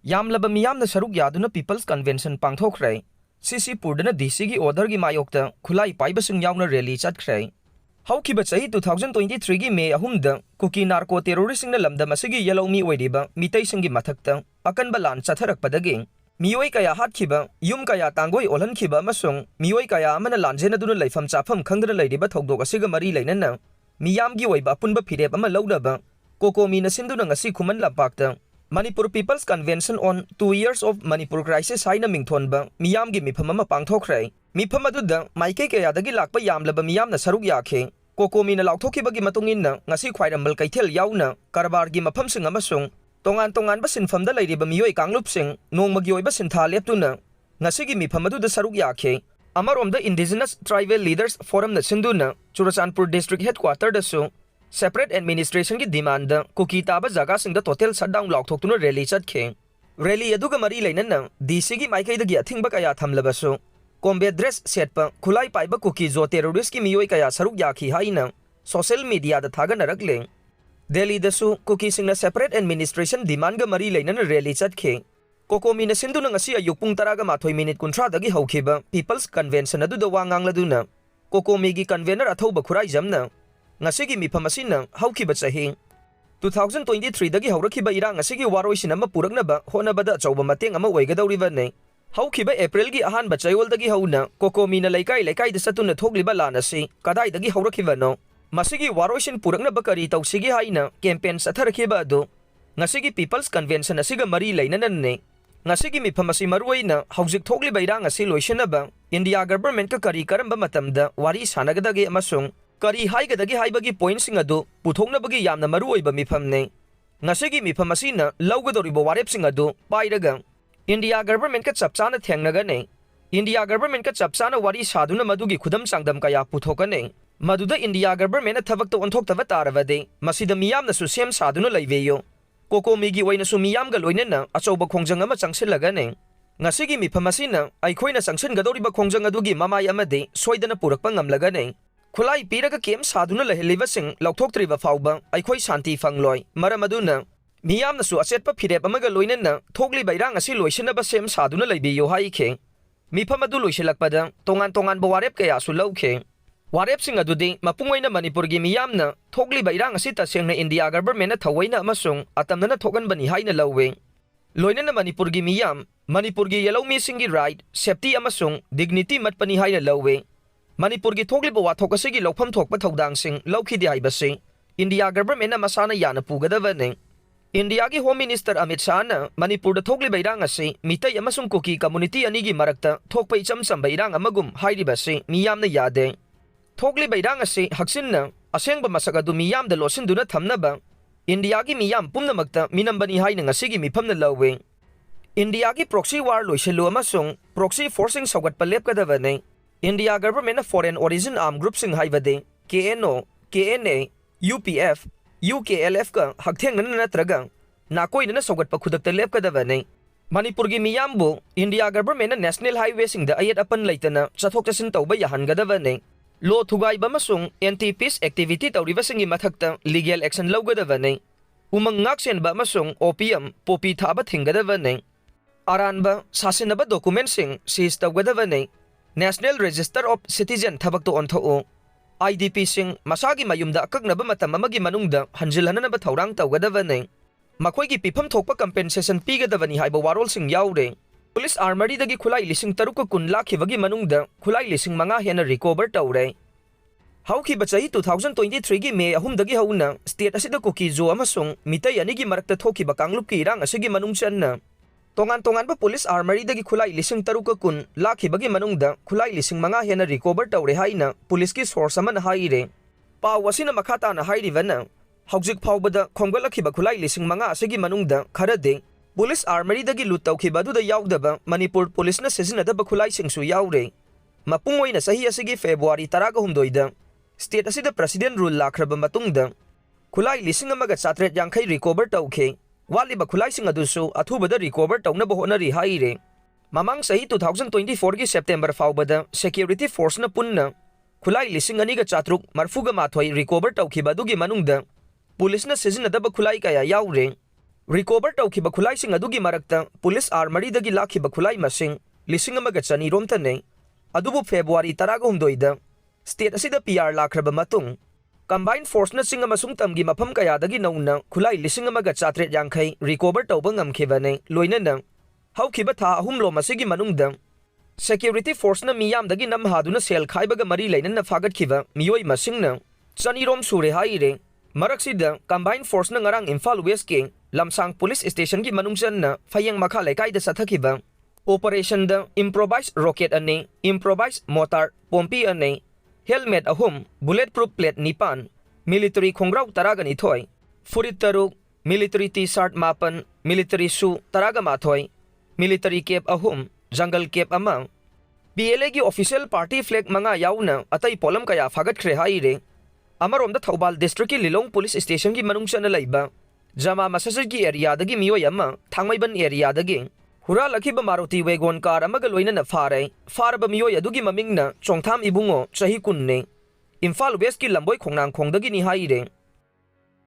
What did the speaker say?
यामलब मियामना सरुक यादुना पीपल्स कन्वेंशन पांगथोखरे CCpur DC की Ordergi Mayokta Khutlai Paibasing Yaona rally चटख्रे हौखिबा चही 2023 की मे अहुमदा कुकी नार्को टेरोरिस्टिंग लमदम असिगी यलौमी ओइरिबा मितैसिंगी मथक्ता अकनबा लान चथरकपदगी मियोई कया हातखिबा युम कया तांगोई ओलहनखिबा अमसुंग मियोई कया अमना लांजेनदुना लैफम चाफम खंगदना लैरिबा थौदोक असिगा मरी लैनना मियामगी ओइबा अपुनबा फिरेप अमा लौदबा कोकोमीना सिंदुना ngasi खुमन लंपाक्ता Manipur People's Convention on 2 Years of Manipur Crisis haina mingthonba miyamgi mifam ama pangthokre mifam aduda maike kayadagi lakpa yamlaba miyamna saruk yakhe kokomina lauthokibagi matungin ngasi khwairambal kaithel yauna karbargi mafamsing amasung tongan ba sinfamda leiriba miyoi kanglupsing nongmagi oiba sintha leptuna ngasigi mifam aduda saruk yakhe amaromda Indigenous Tribal Leaders Forum na sinduna Churachandpur District Headquarter dasu Separate administration की demand Kuki ताबा जगह सिंह total shutdown लाउथोक्तुना rally चटखे rally अदुगा मरी लैनना DC की माइकैदगी अथिंगबा कया थमलबसु कॉम्बैट ड्रेस सेटपा खुलाई पाइबा कुकी जो टेरोरिस्ट की मियोई कया सरुक याखी हाइना सोशल मीडिया दा थागनरकले दिल्ली दसु कुकी सिंह सेपरेट एडमिनिस्ट्रेशन डिमांड गा मरी लैनना रैली चटखे कोकोमीना सिंधुना ngasi ayuk pung 10:30 dagi haukiba People's Convention aduda wangangladu कोकोमी की कन्वेनर अथौबा खुराई जमना ngasigi mifam asina haukiba chahi 2023 dagi haurakiba irang ngasigi waroisin ama puraknaba honabada chauba mateng ama oigadawriba ne haukiba April gi ahan ba chayol dagi hauna kokomina laikai da satuna thogliba lanasi kadai dagi haurakiba no masigi waroisin puraknaba kari tausigi haina campaign satharakiba adu ngasigi People's Convention asiga mari lainanan ne ngasigi mifam asi maruina haujik thogliba irang asi loisinaba India government ka kari karamba matamda wari sanagadagi amasung करी हाइगदगी हाइबगी पॉइंट्सिंग अदु पुथोंगनबगी यामना मरु ओइबा मिफमने ngasigi mifam asina लौगदोरिबो वारेपसिंग अदु पाइरगा India government का चपचाना थेंगनगने India government का चपचाना वारी सादुना मदुगी खुदम सांगदम कया पुथोकने मदुदा India government थबक तो ओंथोक्तबा तारबदे मसिदा मियामना सुसेम सादुना लैवेयो कोकोमीगी ओइनसु मियामगा लोइनना अचौबा खोंजंग अमा चंगसिलगने ngasigi mifam asina अइखोइना चंगसिनगदोरिबा खोंजंग अदुगी ममाय अमदे सोइदना पुरकपा ngamlagane खुलाई पीरगा केम साधुना लहलिबसिंग लौथोक्त्रिबा फाउबा अइखोइ शांति फंगलोय मरम अदुना मियामनसु अचेतपा फिरेप अमगा लोइनना थोगलिबा इरांग असि लोइसनबा सेम साधुना लैबियो हाइखे मिफम अदु लोइसलकपदा तोंगान वारेप कयासु लौखे वारेपसिंग अदुदि मपुंगोइना मणिपुरगी मियामना थोगलिबा इरांग असि तसेंगना इंडिया गवर्नमेंटना थवैना अमसुंग अतमना थोगनबनी हाइना लौवे लोइनना मणिपुरगी मियाम मणिपुरगी येलौमीसिंगी राइट सेफ्टी अमसुंग डिग्निटी मतपनी हाइना लौवे मणिपुर की थोगलिबा वाथोकसिगी लौफम थोकपा थौदांगसिंग लौखिदि हाइबसि इंडिया गवर्नमेंट मसाना याना पुगदबने इंडिया की होम मिनिस्टर अमित शाह ना मणिपुर थोगलिबा इरांग असि मितै अमसुंग कुकी कम्युनिटी अनिगी मरक्ता थोकपा इचम चंबा इरांग अमगुम हाइरिबसि मियामना यादे थोगलिबा इरांग असि हक्सिनना असेंगबा मसक अदु मियामदा लोसिनदुना थमनबा इंडिया की मियाम पुमनमक्ता मिनंबनी हाइना ngasiगी मिफमना लौवे इंडिया की प्रॉक्सी वार लोइसलु अमसुंग प्रॉक्सी फोर्सिंग सौगटपा लेपकदबने India government foreign origin armed groups sing haibade KNO, KNA, UPF, UKLF ka hakthengna natraga nakoina sogatpa khudakta lepkadabane Manipur gi miyambu India government national highway sing da ayat apan laitana chathok chasin tawba yahangadabane lo thugai bamasung anti peace activity tawriba singi mathakta legal action lawgadabane umang ngaksen ba masung opium popi thaba thingadabane aranba sasinaba document sing seize tawgadabane National Register of Citizen thabak to ontho IDP sing masagi mayumda akaknaba matam amagi manungda hanjilhanaba thaurang tawgadabane makhoi gi pifam thokpa compensation pigadabani haiba warol sing yaure police armory dagi khulai lising taruk kun lakhibagi manungda khulai lising manga hena recover tawre hauki bachai 2023 gi May ahum dagi hauna state asida koki jo amasung mitai ani gi marakta thoki bakanglup ki rang asigi manung channa tongan ba police armory dagi khulai lising taruk kun lakhibagi manungda khulai lising manga hena recover tawre haina police ki source amana haire pawasina makhata na hairivana haujik phawbada khongalakhiba khulai lising manga asigi manungda kharade police armory dagi lut tawkhiba du da yaudaba Manipur police na sezinada ba khulai singsu yaure mapungoina sahi asigi February 13 da state asida president rule lakhraba matungda khulai lising amaga chatret yankhai recover tawkhe वालिबा खुलाइसिंग अदुसु अथुबदा recover तौनबा होनरी हाइरे ममांग सही 2024 की सेप्टेम्बर फाउबदा सिक्योरिटी फोर्स न पुन्ना खुलाई लिसिंग अनिगा चात्रुक मरफुगा माथोई रिकवर तौखिबा दुगी मनुंगदा पुलिस न सिजनदबा खुलाई कया याउरे recover taukiba khulaising adugi marakta police armory dagi lakhiba khulai masing lising amaga chani rom tane adubu February 18 da state asida PR lakraba matung combined force na singa masung tamgi mafam kaya dagi nauna khulai lising amaga chatret yangkhai recover tauba ngamkhibane loinana haukiba tha ahum lo masigi manungda security force na miyam dagi nam haduna sel khaibaga mari lainana fagat khiba miyoi masingna chani rom sure haire maraksida combined force na ngarang Imphal West King lamsang police station ki manungsan na fayang makha laikai da sathakiba operation da improvised rocket ane improvised mortar pompi ane helmet ahum bulletproof plate nipan military khongrau taragani thoi furit taruk military t-shirt mapan military shoe taraga mathoi military cap ahum jungle cap ama PLA ki official party flag manga yauna atai polam kaya fagat khre haire amarom da Thobal district ki Lilong police station ki manungsan na laiba jama masasar ki area dagi miyoi ama thangmaiban area dagi hura lakhiba Maruti wagon car amaga loina na faraba miyoi adugi mamingna chongtham ibungo chahi kunne Imphal West ki lamboi khongnang khongdagi ni haire